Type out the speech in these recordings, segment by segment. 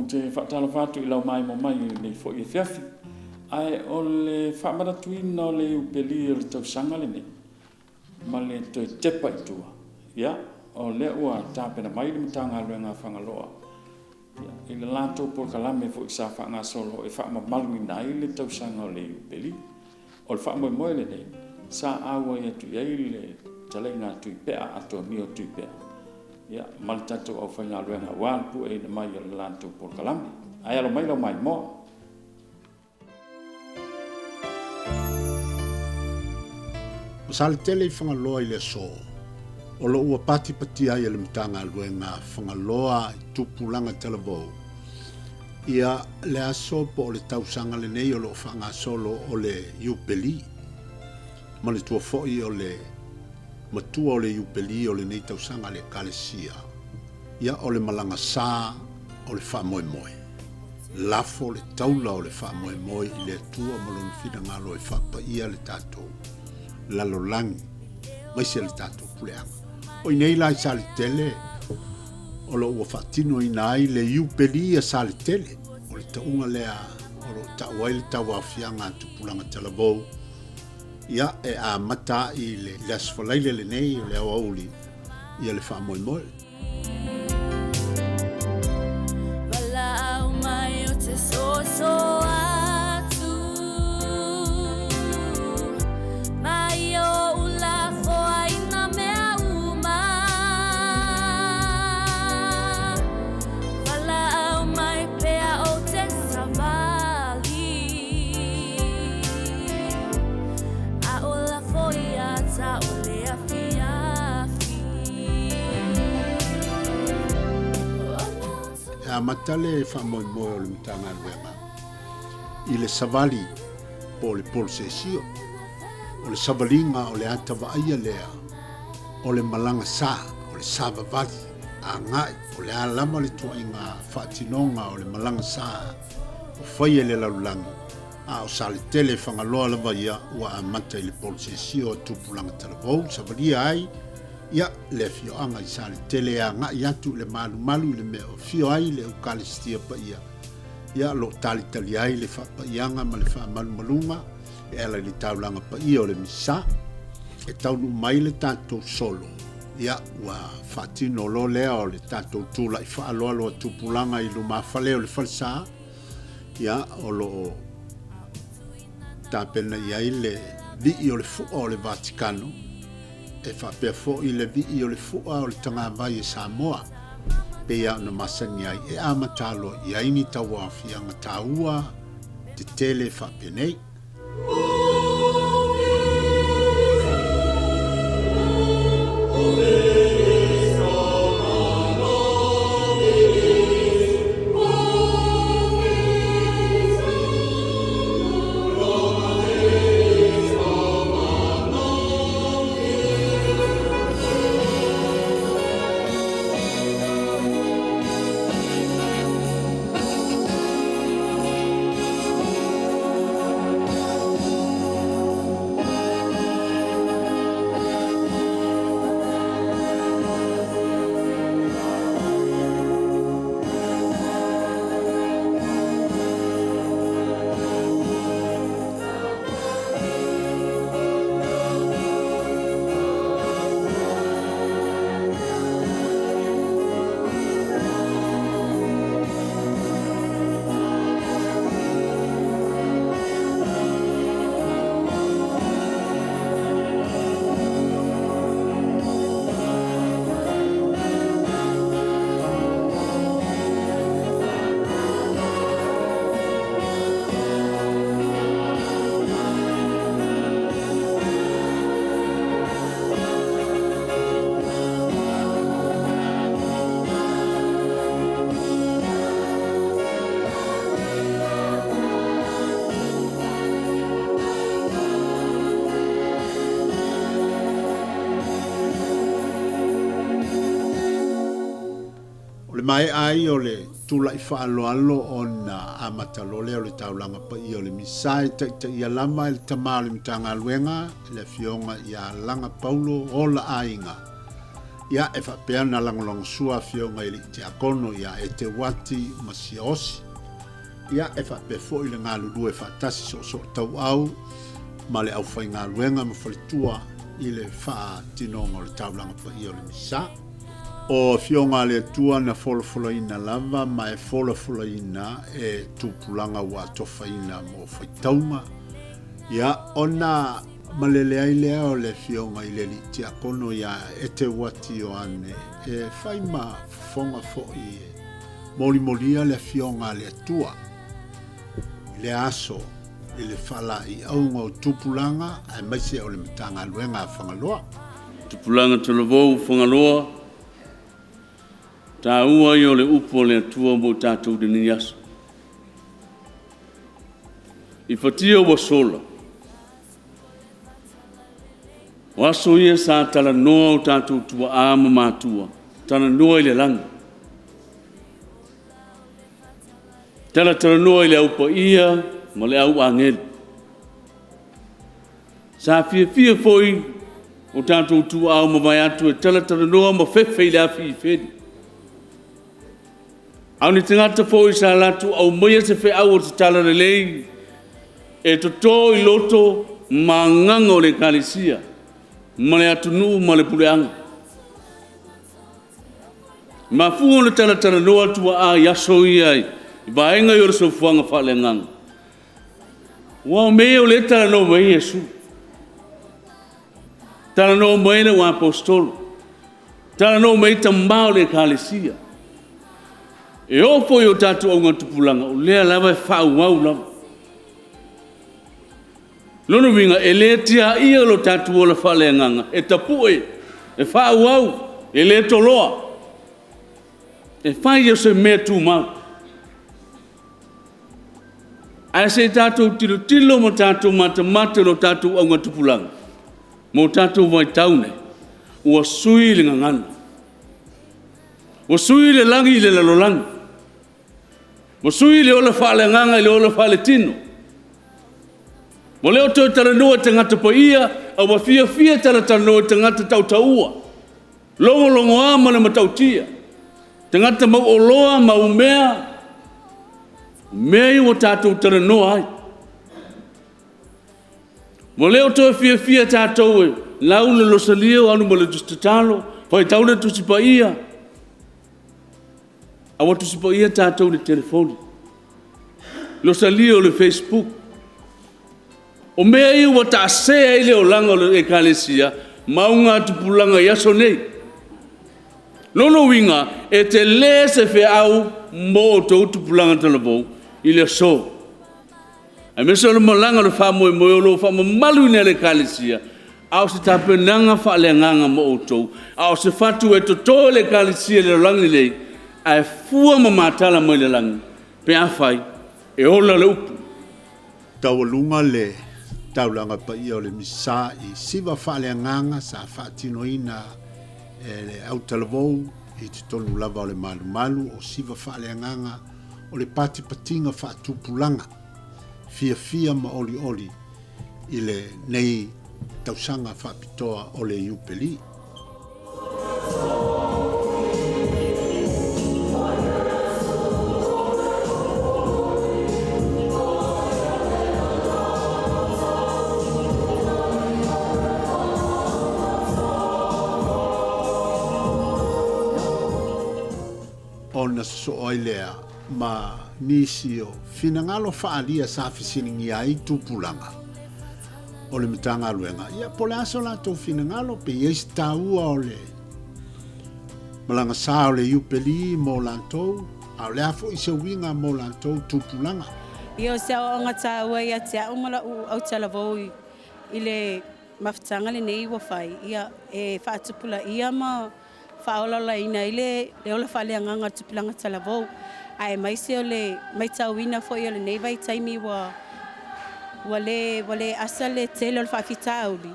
te whaatala whātu I lau mai mo mai nei fo I whiawhi. Ai o le whaamaratuina o le upeli o le tausanga le nei. Ma le toi tepa I tua. Ia, o le ua tāpena mai le matanga luenga whangaloa. I le lātou por kalame fo I sa whaanga solo e whaamamalu I nai le tausanga o le upeli. O le whaamoe le nei. Sa awa I atu iai le talenga tui pea ato mio tui pea. Ia, mal tatou au whainga luenga wāpu e na mai o le lātou por kalame. Ai alo mai lau mai moa. Masale tele I whangaloa I le so. O lo ua pati pati ai le mtanga luenga whangaloa I tupulanga televou. Ia le aso po o le tausanga le nei o lo whanga solo o le iupeli. Ma le tua foi o le matua o le iupeli o le nei tausanga le kalesia. Ia o le malanga sā o le whamoe moe. Lafo le taula o le whamoe moe I le tua malonu whina ngalo e whapa ia le tātou. Lalo langi, mai se le tātou puleanga. O nei lai sa le tele, o lo ua whatino I nai le iupeli a sa le tele. O le taunga lea, o lo tauai le taua whianga tupulanga televou. Ia e a mata I le asfalaile le nei o le au auli ia le whamoe moe. Wala au mai o te so A matale whamoe moe o le mtanga luenga. I le savali po le polsesio. O le savalinga o le atawa aia lea. O le malanga sā, o le savavali. A ngai, o le alama le tuainga whaatinonga o le malanga sā. O whaia le laulangi. A o sa le tele whangaloa lawa ia ua a mata I le polsesio tupulanga televou. Savalia ai. Ia le fio anga I sa le tele a ngai atu le malu le meo fio ai le ukalistia pa ia. Ia lo tali ai le whapa ianga ma le wha malunga e ala li taulanga pa ia o le misa e taunu mai le tātou solo. Ia ua whatino lo lea o le tātou tūla I wha aloa loa tupulanga I luma whale o le whalsa. Ia o lo tāpena iai le vii o le fua o le Vaticano. E whapea fo I le vii o le fua o le tanga vai e Samoa. Pea na masani ai e amatalo I aini tawa whianga taua te tele whapea nei. mai ai o le tula I whaaloalo o na amatalole o le taulanga pa I o le misai ta ia lama le tamale mtanga luenga le fionga ia langa paulo o la ainga ia e whapeana langolong sua fionga ili te akono ia e te wati masiosi. Ia e whapefo ili ngā lulu e whatasi so tau au, ma le au whai ngā luenga ma whalitua i le wha tinonga le taulanga pa i o le misa. O fionga le tua na wholafula ina lava, ma e wholafula ina e tupulanga wa tofa ina mo whaitauma. Ia ona malele ai lea o le fionga i le li ti akono ia e te wati o ane e whaima fonga fo i moli molia le fionga le tua. Le aso i le whala i aunga o tupulanga ai maise o le mitanga luenga a whangaloa. Tupulanga talavou whangaloa ta ua i o le upo le atua mo tātou de ni aso. I whatia wa sola. Waso ia sa tala noa o tātou tua ama mātua. Tala noa i le langa. Tala noa i le aupa ia, ma le au angel. Sa fia foi o tātou tua au ma vai atu e tala noa ma fefe i le afi i fedi. Au ni tangata foi sa latu au maia se fe au o te tala le lei e to i loto ma nganga o le kalisia. Ma le atunu ma le puleanga. Ma fuo le tala noa tua a yaso iai. I baenga i ora sofuanga whale nganga. Wa mea o le tala noa mai Yesu. Tala noa mai le wa apostolo. Tala noa mai tambao le kalesia. E ofo i o tatu au ngatupulanga. O lea lava e whau wau lava. Lono winga e le tia ia lo tatu o le whale nganga. E tapue. E whau wau. E le toloa. E whai e se mea tu mau. Ai se tātou tilo mo tātou mata lo tātou au ngatupulanga. Mo tātou vai taune. Ua sui le ngangana. Ua sui le langi le lalolangi. Ua sui le ola whaale nganga le ola whaale tino. Mo leo toi tala noa te ngata pa ia, au wa fia tala noa te ngata tau taua. Longo ama le matautia. Te ngata mau oloa, mau mea, mei o tātou tara noa ai. Mo leo toi fia tātou e lau le losalia o anu ma le tustatalo, whai tau le tusipa ia. Awa tusipa ia tātou le telefoni. Losalia o le Facebook. O mea i wa ta sea i le o langa o le ekalesia, maunga tupulanga yaso nei. Lono winga e te le se fe au mo tau tupulanga talavou. Ile so. A me so le malanga le fa mo lo fa malu ne le kalesia. Au se tapenanga fa le nganga mo oto. Au se fatu e to le kalesia le langi le. Ai fua matala mo le langi. Pe afai e ola le upu. Tawalunga le taulanga pa ia o le misa i siva fa le nganga sa fa tinoina le au talavou i te tonu lava o le malu o siva fa le nganga o le pati patinga wha tupulanga, fia ma oli i le nei tausanga wha pitoa o le iupeli. Ona so oilea ma nisio finangalo faalia sa fisiningi ai tupulanga o le mitanga luenga ia pole aso la to finangalo pe yes taua o le malanga sa o le iupeli mo lantou au le afo i se winga mo lantou tupulanga Io se o ngata ua ia te au mala au talavou i le mafutanga le nei wa fai ia e whaatupula ia ma whaolala ina i le ola whaaleanganga tupulanga talavou ai mai se o le mai tauina fo i o le nei vai taimi wa le asa le tele o le whaafitauli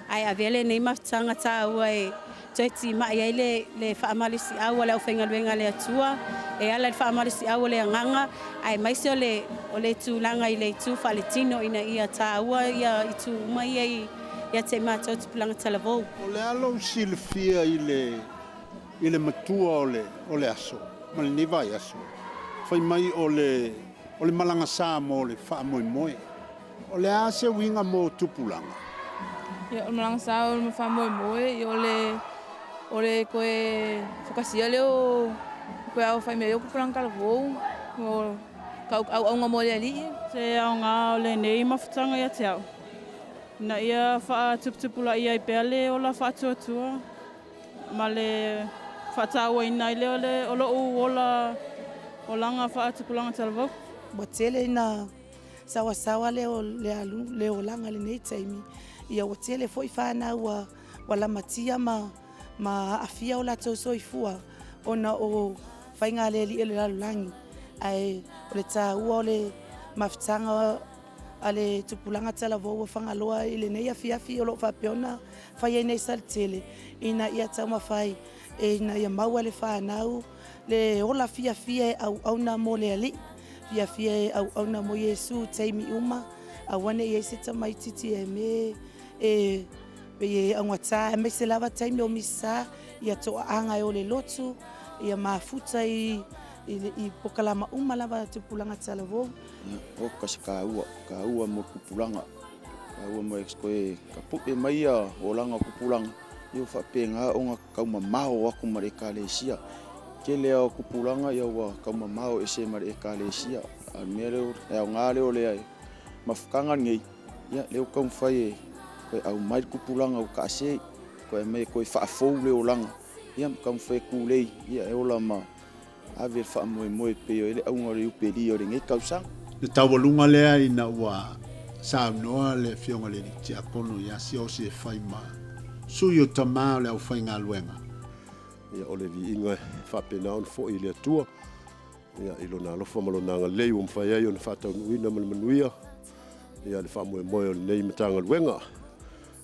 ai avele nei mafutanga ta ua e Teti mai ai le whaamalisi au le au whaingaluenga le atua e ala le whaamalisi au le anganga ai maise o le tūlanga i le tū whaletino ina ia tā ua ia i tū mai ai ia te mātou tupulanga talavou. O le alo silfia i le matua o le aso, ma le niwai aso. Whai mai o le malanga sā mo le wha moe moe. O le ase winga mo tupulanga. Ia o malanga sā o le wha moe moe, i o le koe whakasia leo, koe au whai mea o kupulanga talavou, o au aunga mo le ali. Se aunga o le nei mawhitanga ia te au. Na ia wha tuputupula ia I peale o la wha tuatua. Ma le wha tāua ina I leo le o loo o langa wha tupulanga talavou. Wa tele na sawa leo leo langa le nei taimi. Ia wa tele foi whana wa la matia ma afia o la tau soifua. Ona o whainga le li ele lalulangi. Ai o le tāua o le mawhitanga a le tupulanga talavou wa whangaloa I le nei afiafi o lo whapeona whai nei saltele. Ina ia tau mawhai ina ia maua le whanau le ola fia au na mo le ali. Fia au na mo Yesu taimi uma a wane Yesu tamai titi me be angwata me se lava taimi o misa ia to anga o le lotu ia mafuta I pokalama uma lava tupulanga talavou. O ka ua mo kupulanga. Ka ua mo exkoe ka pupe mai o langa kupulanga. Ia whapenga o ngā kaumamao aku mare kalesia. Ke leo kupulanga ia wa kaumamao ese mare kalesia. A mea leo, o ngā leo lea mawhukanga ngei. Ia leo kaumwhai koe au mai kupulanga o ka ase. Koe mai koe whaafou leo langa. Ia kaumwhai kulei. Ia eola ma ave wha moe peo ele aunga reu peri o ringe kausang. Le tawalunga lea ina ua sa noa le fionga le tia kono ia si o se whai ma. Sui o tamā le au whai ngā luenga. Ia ole li inga whapena on fo I le atua. Ia ilo nā lofa malonanga lei o mwhai ai o na whatau nuina manuia. Ia le wha moe o nei matanga luenga.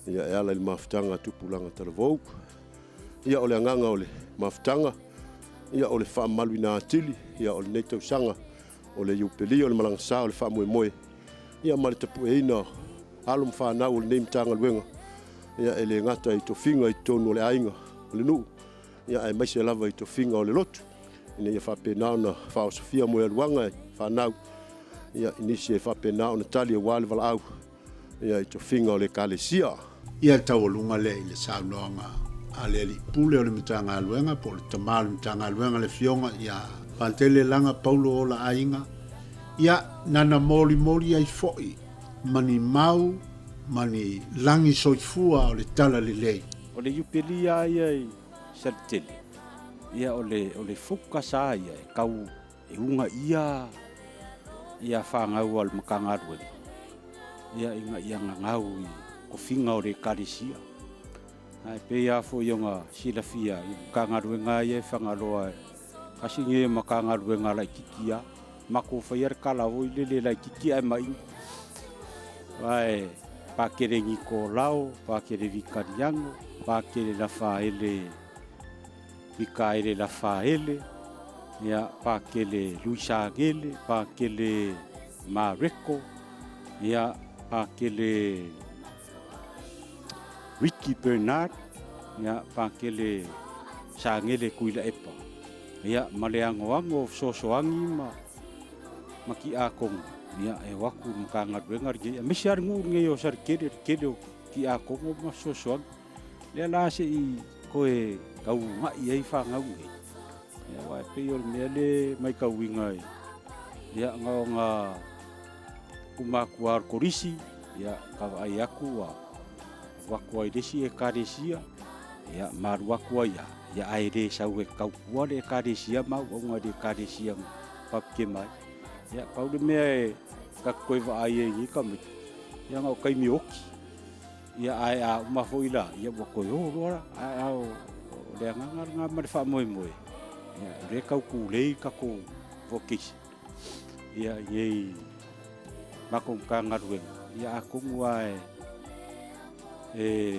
Ia e ala le mawhitanga tupulanga talavou. Ia ole anganga ole mawhitanga. Ia ole wha malu nā atili, ia ole nei tausanga, ole iupeli, ole malanga sā, ole wha moe. Ia male tapu e ina, alum whanau ole nei mtanga luenga. Ia ele ngata I to whinga I tonu ole ainga, ole nuu. Ia e maise lava I to whinga ole lotu. Ina ia whapenao na whao Sofia moe aluanga whanau. Ia inisi e whapenao na tali e wale wala au. Ia I to whinga ole kalesia. Ia tawalunga le I le saunoanga. Ale li pule o le mitanga aluenga po le tamā le mitanga aluenga le fionga ia pantele langa paulo o la ainga ia nana moli ai foi mani mau mani langi soifua o le tala le lei o le yupeli ai saltele ia o le fuka sa ia kau e unga ia whangau al makanga aluenga ia inga ia ngangau ko finga o le karisia ai pe ia fo yonga silafia I kangaruenga ia whangaloa kasi nge makangaruenga lai kikia mako whaiar kala o lele lai kikia e mai vai pakere ngi ko lao pakere vikariango pakere la faele vikaere la faele ia pakele luisa gele pakele mareko ia pakele Ricky Bernard ya pakele sangele kuila epa ya maleango sosoangi maki akong ya e waku mkanga bengar ge mesiar ngur nge yo sar kede ki akong ma sosoang le la se I koe kau ngai ai fa ngau nge ya wa pe yo mele mai ka winga ya nga kumakuar korisi ya ka ai aku wakua I desi e karesia ia maru wakua ia aere sau e kaupua le karesia mau onga de karesia papke mai ia pau de me ka koe va ai ngi kam ia ngau kai mioki ia ai a uma foila ia boko yo ora au le nga ma fa moe ia re kau ku le ka ko vokis ia ye makom ka ngarwe ia akungwa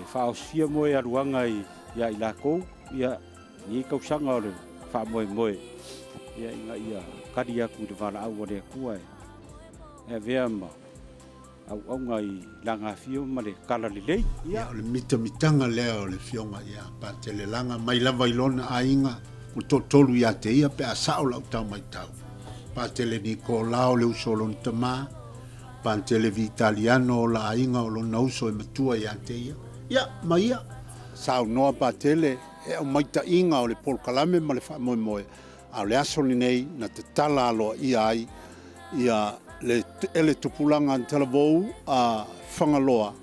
whaosia moe aruanga ia I lako ia ni kausanga ole wha moe ia inga ia kari aku de wala au ore kua e vea ma au ngai langa fio ma le kala le lei ia o le mitanga lea o le fionga ia pa te le langa mai lava ilona ainga o tolu ia te ia pe a sao lau tau mai tau pa te le Nicolao le usolo ntama pa te le Vitaliano o la ainga o lo nauso e matua ia te ia mai ia sao noa pa te le e o maita inga o le polkalame ma le wha moe moe a le asoli nei na te tala aloa ia ai ia le tupulanga telavou a whangaloa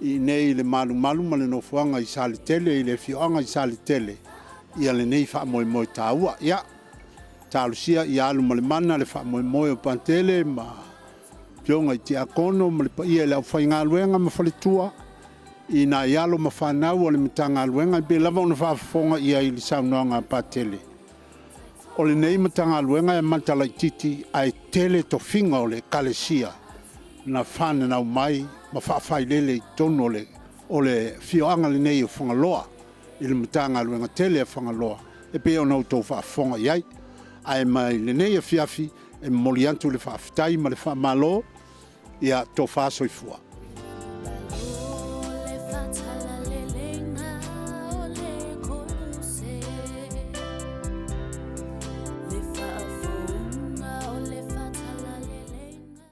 i nei le malu ma le nofuanga i sali tele i le fioanga i sali tele ia le nei wha moe moe tāua ia tālusia i alu ma le mana le wha moe moe o pantele ma pionga i te akono ma le pa ia le au whainga luenga ma whaletua i na ialo ma whanau o le mitanga luenga i be lava una whaafonga ia i li saunoanga pantele o le nei matanga luenga e matala i titi ai tele to finga o le kalesia na whane nau mai ma whaafai lele i tono o le fioanga le nei o whangaloa i le matanga luenga tele a whangaloa e pe o nau tau whaafonga iai ai mai le nei a fiafi e moliantu le whaafitai ma le whaamalo ia tō whaasoifua.